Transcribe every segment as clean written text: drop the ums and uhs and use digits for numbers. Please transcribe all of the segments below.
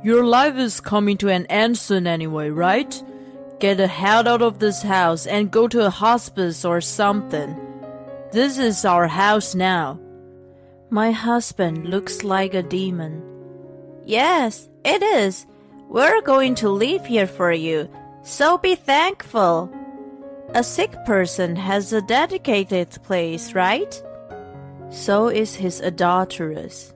Your life is coming to an end soon anyway, right? Get the hell out of this house and go to a hospice or something. This is our house now. My husband looks like a demon. Yes, it is. We're going to live here for you, so be thankful. A sick person has a dedicated place, right? So is his adulteress.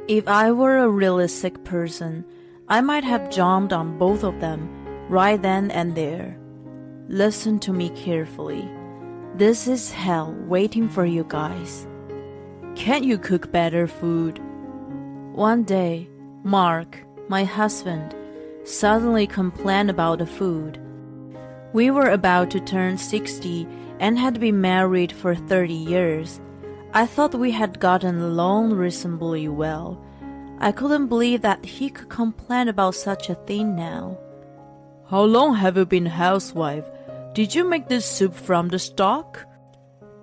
If I were a really sick person, I might have jumped on both of them right then and there. Listen to me carefully. This is hell waiting for you guys. Can't you cook better food? One day, Mark, my husband, suddenly complained about the food. We were about to turn 60 and had been married for 30 years. I thought we had gotten along reasonably well. I couldn't believe that he could complain about such a thing now. How long have you been a housewife? Did you make this soup from the stock?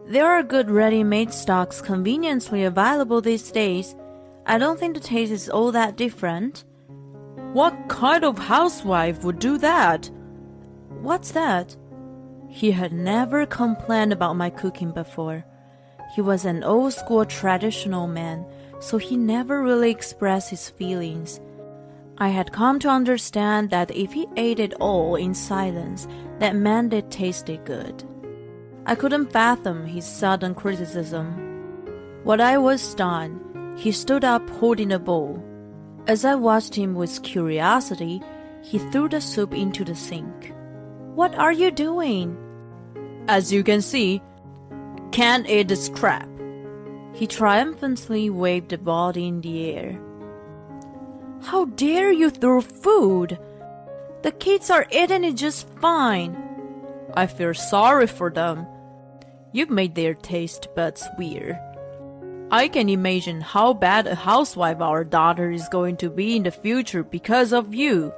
There are good ready-made stocks conveniently available these days. I don't think the taste is all that different. What kind of housewife would do that? What's that? He had never complained about my cooking before. He was an old-school traditional man, so he never really expressed his feelings. I had come to understand that if he ate it all in silence, that meant it tasted good. I couldn't fathom his sudden criticism. When I was done, he stood up holding a bowl. As I watched him with curiosity, he threw the soup into the sink. What are you doing? As you can see, can't eat this crap. He triumphantly waved the body in the air. How dare you throw food? The kids are eating it just fine. I feel sorry for them. You've made their taste buds weird. I can imagine how bad a housewife our daughter is going to be in the future because of you.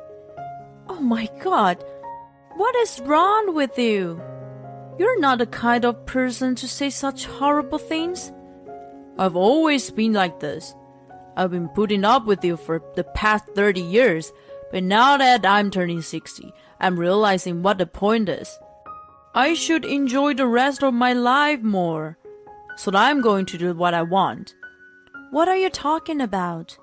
Oh my God, what is wrong with you? You're not the kind of person to say such horrible things. I've always been like this. I've been putting up with you for the past 30 years, but now that I'm turning 60, I'm realizing what the point is. I should enjoy the rest of my life more, so I'm going to do what I want. What are you talking about?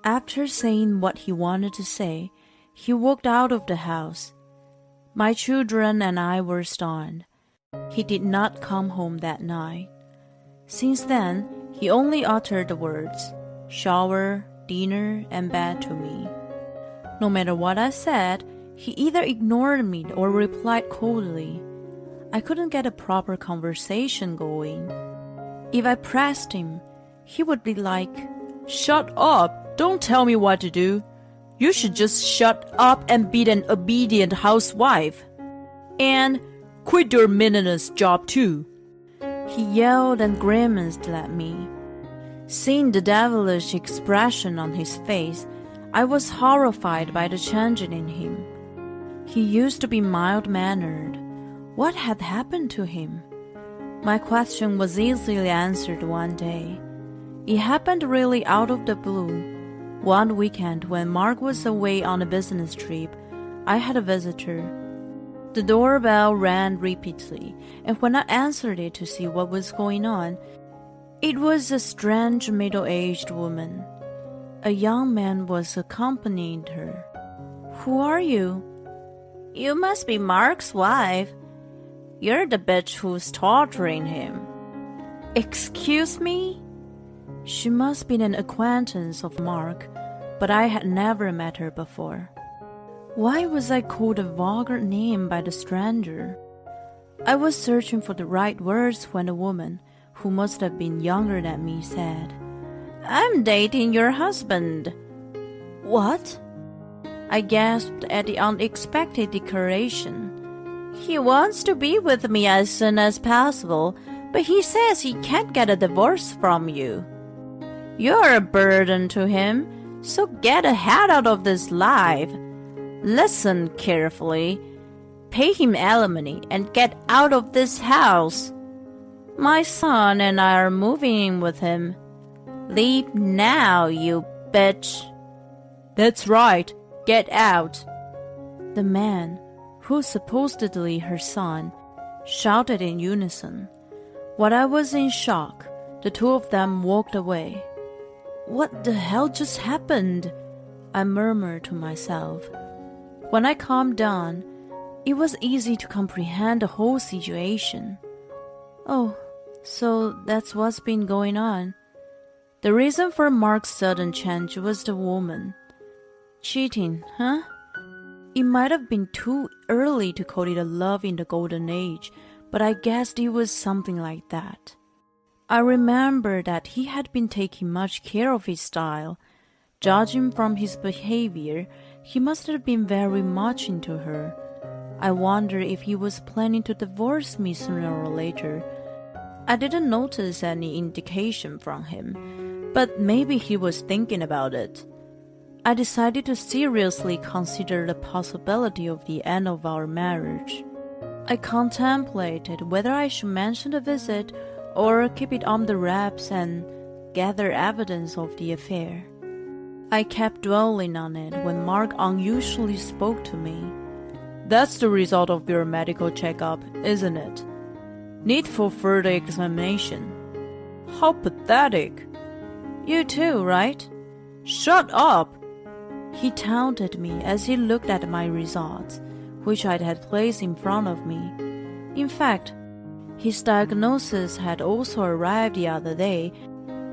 After saying what he wanted to say, he walked out of the house. My children and I were stunned. He did not come home that night. Since then, he only uttered the words, shower, dinner, and bed to me. No matter what I said, he either ignored me or replied coldly. I couldn't get a proper conversation going. If I pressed him, he would be like, shut up! Don't tell me what to do. You should just shut up and be an obedient housewife. And quit your meaningless job too. He yelled and grimaced at me. Seeing the devilish expression on his face, I was horrified by the change in him. He used to be mild-mannered. What had happened to him? My question was easily answered one day. It happened really out of the blue. One weekend when Mark was away on a business trip, I had a visitor. The doorbell rang repeatedly, and when I answered it to see what was going on, it was a strange middle-aged woman. A young man was accompanying her. Who are you? You must be Mark's wife. You're the bitch who's torturing him. Excuse me? She must be an acquaintance of Mark, but I had never met her before. Why was I called a vulgar name by the stranger? I was searching for the right words when a woman, who must have been younger than me, said, I'm dating your husband. What? I gasped at the unexpected declaration. He wants to be with me as soon as possible, but he says he can't get a divorce from you. You're a burden to him, so get a head out of this life. Listen carefully. Pay him alimony and get out of this house. My son and I are moving in with him. Leave now, you bitch. That's right. Get out. The man, who's supposedly her son, shouted in unison. While I was in shock, the two of them walked away. What the hell just happened? I murmured to myself. When I calmed down, it was easy to comprehend the whole situation. Oh, so that's what's been going on. The reason for Mark's sudden change was the woman. Cheating, huh? It might have been too early to call it a love in the golden age, but I guessed it was something like that. I remember that he had been taking much care of his style. Judging from his behavior, he must have been very much into her. I wonder if he was planning to divorce me sooner or later. I didn't notice any indication from him, but maybe he was thinking about it. I decided to seriously consider the possibility of the end of our marriage. I contemplated whether I should mention the visit or keep it on the wraps and gather evidence of the affair. I kept dwelling on it when Mark unusually spoke to me. That's the result of your medical checkup, isn't it? Need for further examination. How pathetic. You too, right? Shut up! He taunted me as he looked at my results, which I had placed in front of me. In fact, his diagnosis had also arrived the other day,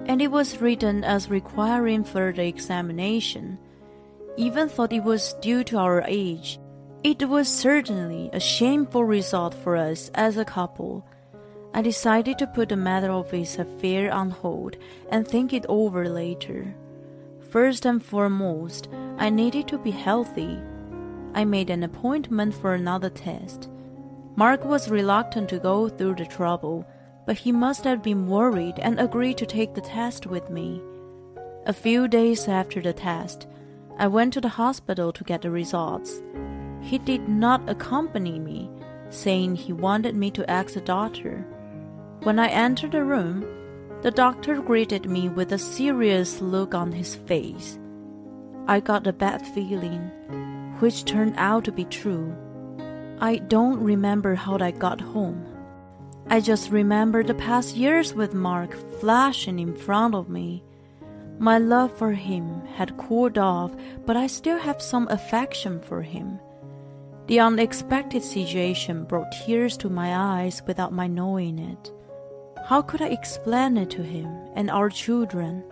and it was written as requiring further examination. Even though it was due to our age, it was certainly a shameful result for us as a couple. I decided to put the matter of his affair on hold and think it over later. First and foremost, I needed to be healthy. I made an appointment for another test. Mark was reluctant to go through the trouble, but he must have been worried and agreed to take the test with me. A few days after the test, I went to the hospital to get the results. He did not accompany me, saying he wanted me to ask the doctor. When I entered the room, the doctor greeted me with a serious look on his face. I got a bad feeling, which turned out to be true. I don't remember how I got home. I just remember the past years with Mark flashing in front of me. My love for him had cooled off, but I still have some affection for him. The unexpected situation brought tears to my eyes without my knowing it. How could I explain it to him and our children?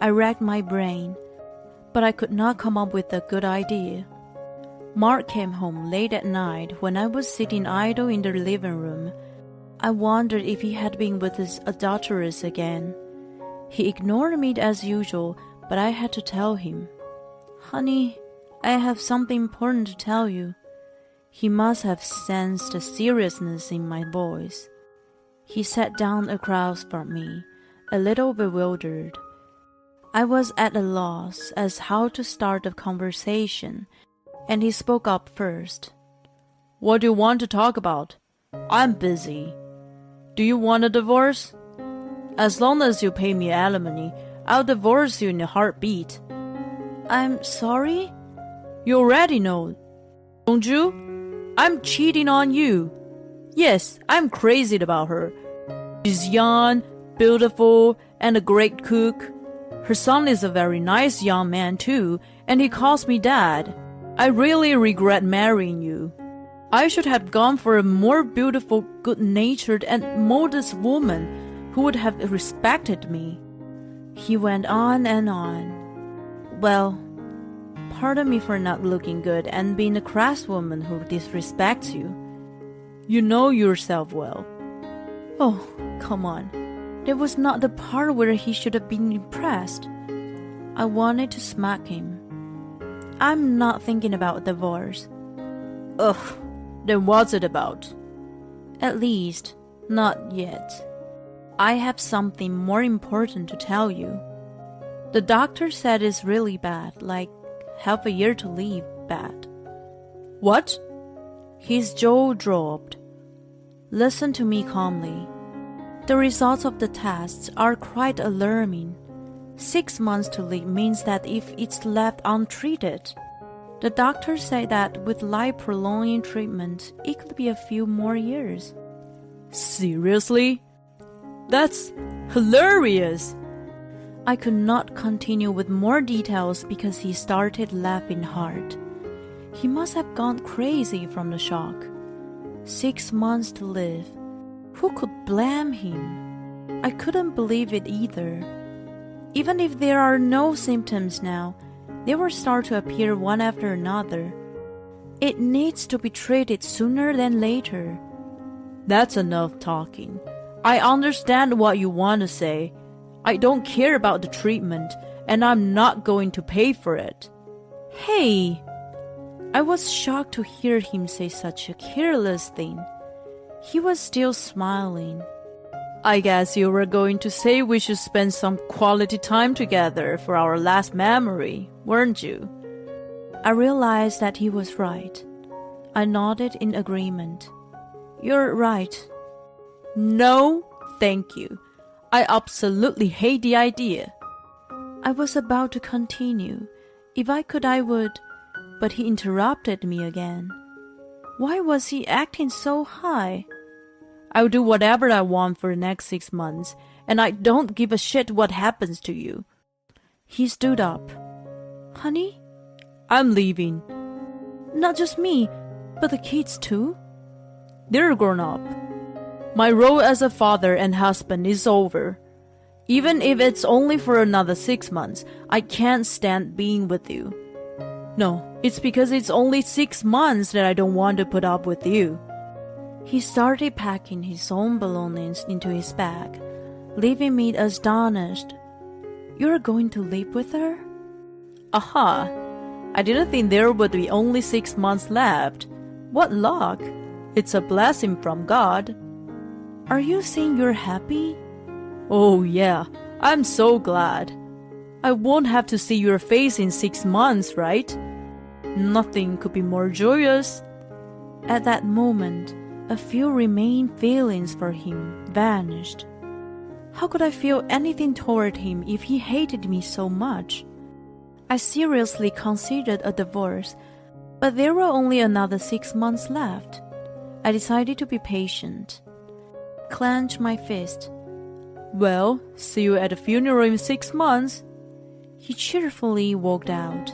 I racked my brain, but I could not come up with a good idea. Mark came home late at night when I was sitting idle in the living room. I wondered if he had been with his adulteress again. He ignored me as usual, but I had to tell him. Honey, I have something important to tell you. He must have sensed the seriousness in my voice. He sat down across from me, a little bewildered. I was at a loss as how to start the conversation, and he spoke up first. What do you want to talk about? I'm busy. Do you want a divorce? As long as you pay me alimony, I'll divorce you in a heartbeat. I'm sorry? You already know, don't you? I'm cheating on you. Yes, I'm crazy about her. She's young, beautiful, and a great cook. Her son is a very nice young man too, and he calls me dad. I really regret marrying you. I should have gone for a more beautiful, good-natured, and modest woman who would have respected me. He went on and on. Well, pardon me for not looking good and being a crass woman who disrespects you. You know yourself well. Oh, come on. There was not the part where he should have been impressed. I wanted to smack him. I'm not thinking about divorce. Ugh, then what's it about? At least, not yet. I have something more important to tell you. The doctor said it's really bad, like half a year to live bad. What? His jaw dropped. Listen to me calmly. The results of the tests are quite alarming. 6 months to live means that if it's left untreated, the doctor said that with life-prolonging treatment, it could be a few more years. Seriously? That's hilarious! I could not continue with more details because he started laughing hard. He must have gone crazy from the shock. 6 months to live. Who could blame him? I couldn't believe it either. Even if there are no symptoms now, they will start to appear one after another. It needs to be treated sooner than later. That's enough talking. I understand what you want to say. I don't care about the treatment, and I'm not going to pay for it. Hey! I was shocked to hear him say such a careless thing. He was still smiling. I guess you were going to say we should spend some quality time together for our last memory, weren't you? I realized that he was right. I nodded in agreement. You're right. No, thank you. I absolutely hate the idea. I was about to continue. If I could, I would. But he interrupted me again. Why was he acting so high? I'll do whatever I want for the next 6 months, and I don't give a shit what happens to you. He stood up. Honey? I'm leaving. Not just me, but the kids too? They're grown up. My role as a father and husband is over. Even if it's only for another 6 months, I can't stand being with you. No, it's because it's only 6 months that I don't want to put up with you. He started packing his own belongings into his bag, leaving me astonished. You're going to live with her? Aha! I didn't think there would be only 6 months left. What luck! It's a blessing from God. Are you saying you're happy? Oh yeah, I'm so glad. I won't have to see your face in 6 months, right? Nothing could be more joyous. At that moment, a few remaining feelings for him vanished. How could I feel anything toward him if he hated me so much? I seriously considered a divorce, but there were only another 6 months left. I decided to be patient. Clenched my fist. Well, see you at the funeral in 6 months. He cheerfully walked out.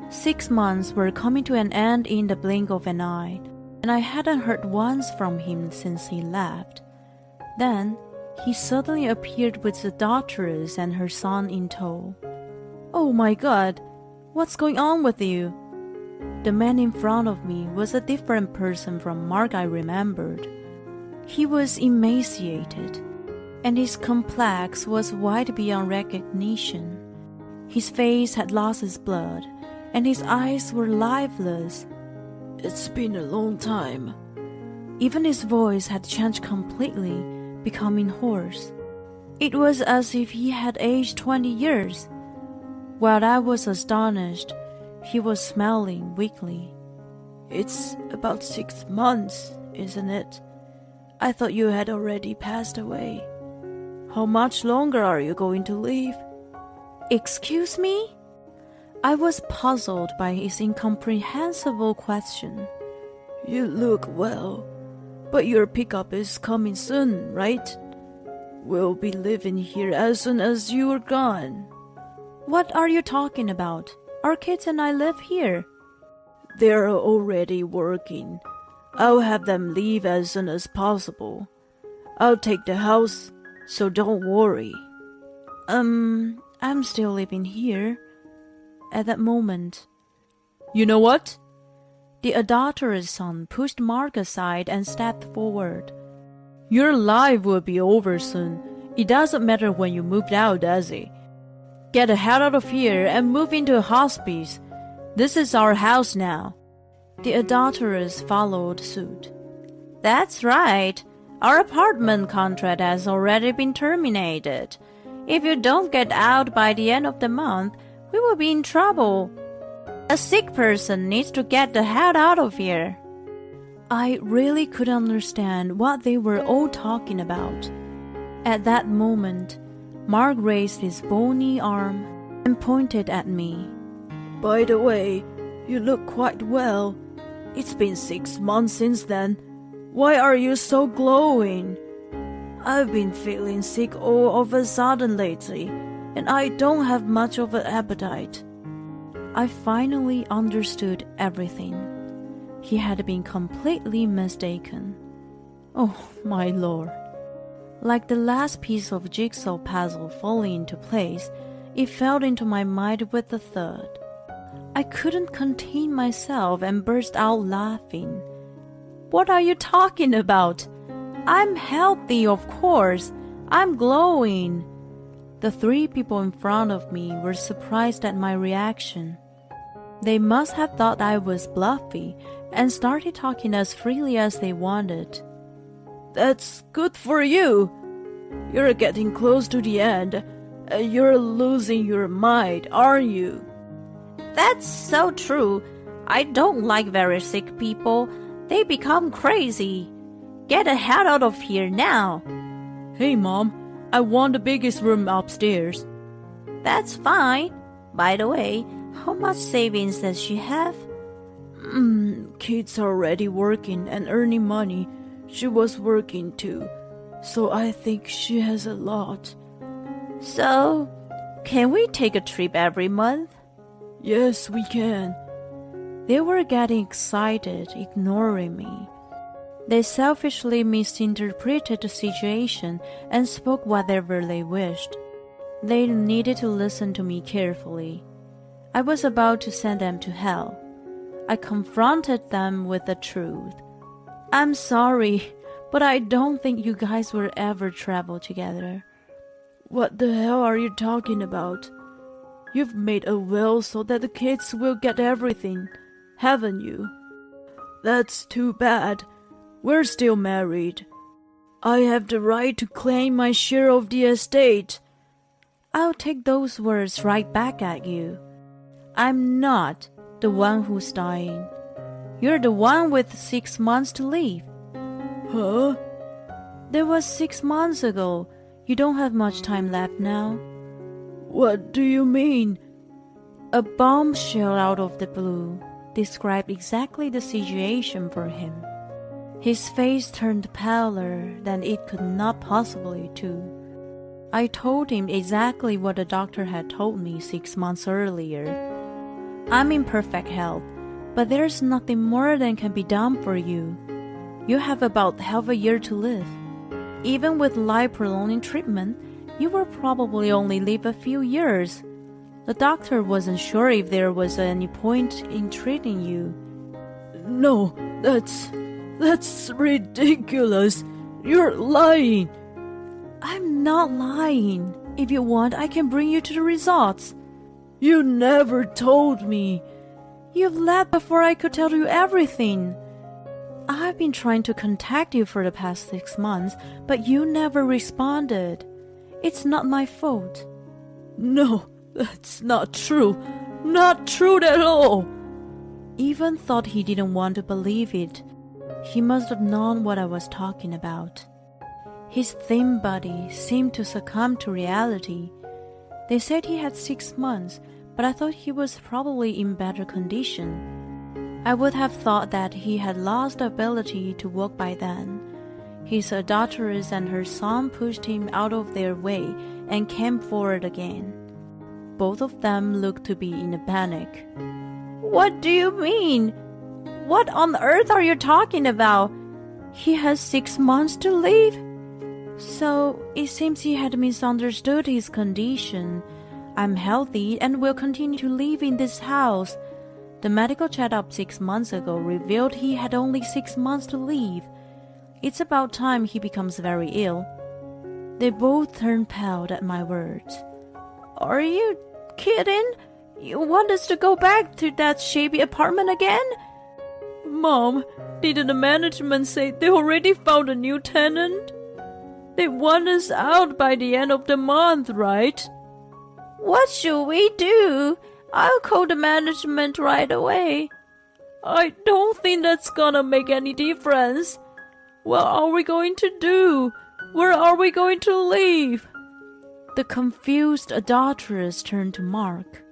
6 months were coming to an end in the blink of an eye, and I hadn't heard once from him since he left. Then, he suddenly appeared with the doctoress and her son in tow. Oh my God, what's going on with you? The man in front of me was a different person from Mark I remembered. He was emaciated, and his complex was white beyond recognition. His face had lost its blood, and his eyes were lifeless. It's been a long time. Even his voice had changed completely, becoming hoarse. It was as if he had aged 20 years. While I was astonished, he was smiling weakly. It's about 6 months, isn't it? I thought you had already passed away. How much longer are you going to live? Excuse me? I was puzzled by his incomprehensible question. You look well, but your pickup is coming soon, right? We'll be living here as soon as you're gone. What are you talking about? Our kids and I live here. They're already working. I'll have them leave as soon as possible. I'll take the house, so don't worry. I'm still living here. At that moment, you know what? The adulterous son pushed Mark aside and stepped forward. Your life will be over soon. It doesn't matter when you moved out, does it? Get the hell out of here and move into a hospice. This is our house now. The adulteress followed suit. That's right. Our apartment contract has already been terminated. If you don't get out by the end of the month, we will be in trouble. A sick person needs to get the hell out of here. I really couldn't understand what they were all talking about. At that moment, Mark raised his bony arm and pointed at me. By the way, you look quite well. It's been 6 months since then. Why are you so glowing? I've been feeling sick all of a sudden lately, and I don't have much of an appetite. I finally understood everything. He had been completely mistaken. Oh, my lord. Like the last piece of jigsaw puzzle falling into place, it fell into my mind with a thud. I couldn't contain myself and burst out laughing. What are you talking about? I'm healthy, of course. I'm glowing. The 3 people in front of me were surprised at my reaction. They must have thought I was bluffy and started talking as freely as they wanted. That's good for you. You're getting close to the end. You're losing your mind, aren't you? That's so true. I don't like very sick people. They become crazy. Get the hell out of here now. Hey, Mom, I want the biggest room upstairs. That's fine. By the way, how much savings does she have? Kids are already working and earning money. She was working too, so I think she has a lot. So, can we take a trip every month? Yes, we can. They were getting excited, ignoring me. They selfishly misinterpreted the situation and spoke whatever they wished. They needed to listen to me carefully. I was about to send them to hell. I confronted them with the truth. I'm sorry, but I don't think you guys will ever travel together. What the hell are you talking about? You've made a will so that the kids will get everything, haven't you? That's too bad. We're still married. I have the right to claim my share of the estate. I'll take those words right back at you. I'm not the one who's dying. You're the one with 6 months to live. Huh? That was 6 months ago. You don't have much time left now. What do you mean? A bombshell out of the blue described exactly the situation for him. His face turned paler than it could not possibly do. I told him exactly what the doctor had told me 6 months earlier. I'm in perfect health, but there's nothing more than can be done for you. You have about half a year to live. Even with life-prolonging treatment, you will probably only live a few years. The doctor wasn't sure if there was any point in treating you. No, that's ridiculous. You're lying. I'm not lying. If you want, I can bring you to the results. You never told me. You've left before I could tell you everything. I've been trying to contact you for the past 6 months, but you never responded. It's not my fault. No, that's not true. Not true at all. Even thought he didn't want to believe it. He must have known what I was talking about. His thin body seemed to succumb to reality. They said he had 6 months, but I thought he was probably in better condition. I would have thought that he had lost the ability to walk by then. His adulteress and her son pushed him out of their way and came forward again. Both of them looked to be in a panic. What do you mean? What on earth are you talking about? He has 6 months to live? So, it seems he had misunderstood his condition. I'm healthy and will continue to live in this house. The medical checkup 6 months ago revealed he had only 6 months to live. It's about time he becomes very ill. They both turned pale at my words. Are you kidding? You want us to go back to that shabby apartment again? Mom, didn't the management say they already found a new tenant? They want us out by the end of the month, right? What should we do? I'll call the management right away. I don't think that's gonna make any difference. What are we going to do? Where are we going to live? The confused adulteress turned to Mark.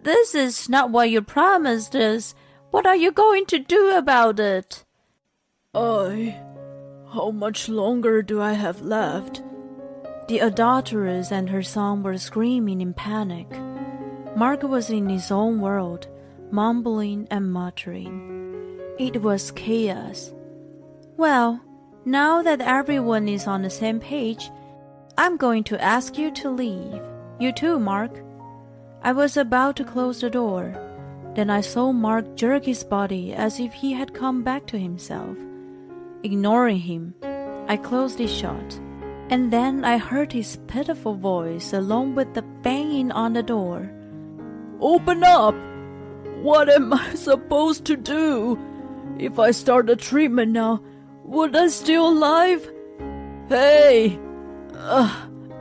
"This is not what you promised us. What are you going to do about it?" How much longer do I have left?" The adulteress and her son were screaming in panic. Mark was in his own world, mumbling and muttering. It was chaos. "Well, now that everyone is on the same page, I'm going to ask you to leave. You too, Mark." I was about to close the door. Then I saw Mark jerk his body as if he had come back to himself. Ignoring him, I closed it shut. And then I heard his pitiful voice along with the banging on the door. "Open up! What am I supposed to do? If I start the treatment now, would I still alive? Hey!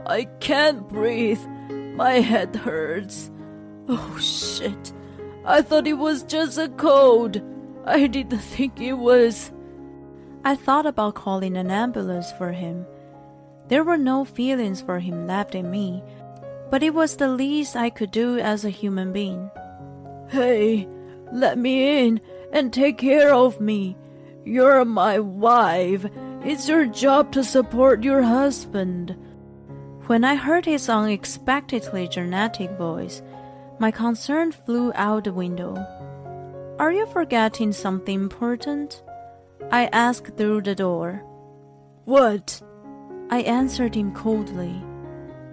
I can't breathe. My head hurts. Oh shit. I thought it was just a cold. I didn't think it was." I thought about calling an ambulance for him. There were no feelings for him left in me, but it was the least I could do as a human being. "Hey, let me in and take care of me. You're my wife. It's your job to support your husband." When I heard his unexpectedly dramatic voice, my concern flew out the window. "Are you forgetting something important?" I asked through the door. "What?" I answered him coldly.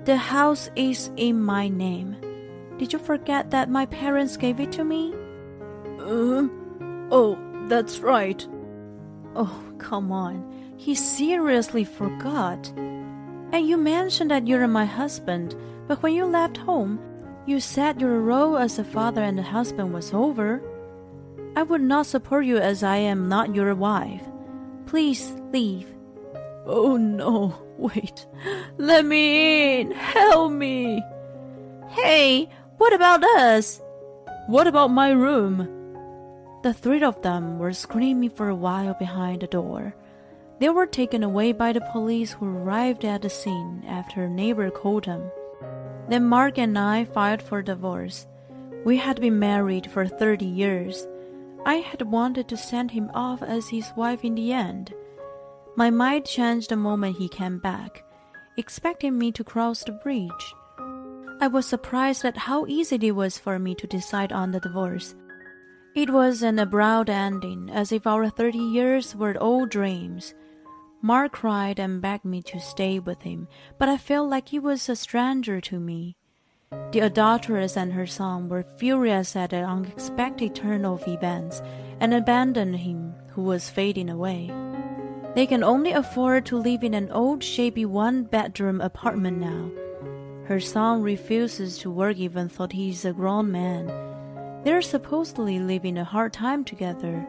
"The house is in my name. Did you forget that my parents gave it to me?" Oh, that's right." Oh, come on. He seriously forgot. "And you mentioned that you're my husband, but when you left home, you said your role as a father and a husband was over. I would not support you as I am not your wife. Please leave." "Oh no, wait. Let me in. Help me." "Hey, what about us?" "What about my room?" The three of them were screaming for a while behind the door. They were taken away by the police who arrived at the scene after a neighbor called them. Then Mark and I filed for divorce. We had been married for 30 years. I had wanted to send him off as his wife in the end. My mind changed the moment he came back, expecting me to cross the bridge. I was surprised at how easy it was for me to decide on the divorce. It was an abrupt ending, as if our 30 years were all dreams. Mark cried and begged me to stay with him, but I felt like he was a stranger to me. The adulteress and her son were furious at the unexpected turn of events and abandoned him, who was fading away. They can only afford to live in an old, shabby one-bedroom apartment now. Her son refuses to work even though he is a grown man. They're supposedly living a hard time together.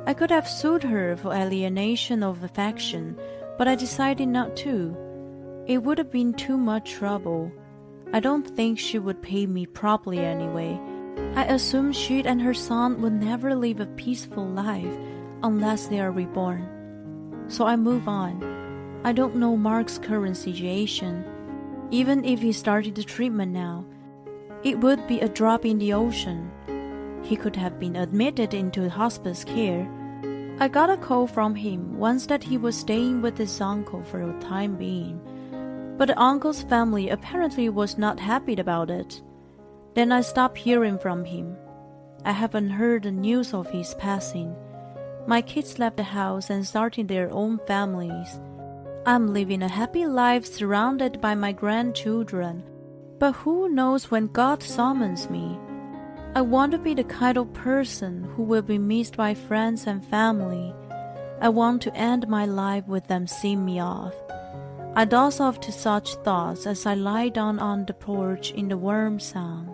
I could have sued her for alienation of affection, but I decided not to. It would have been too much trouble. I don't think she would pay me properly anyway. I assumed she and her son would never live a peaceful life unless they are reborn. So I move on. I don't know Mark's current situation. Even if he started the treatment now, it would be a drop in the ocean. He could have been admitted into hospice care. I got a call from him once that he was staying with his uncle for a time being, but the uncle's family apparently was not happy about it. Then I stopped hearing from him. I haven't heard the news of his passing. My kids left the house and started their own families. I'm living a happy life surrounded by my grandchildren, but who knows when God summons me? I want to be the kind of person who will be missed by friends and family. I want to end my life with them seeing me off. I doze off to such thoughts as I lie down on the porch in the warm sun.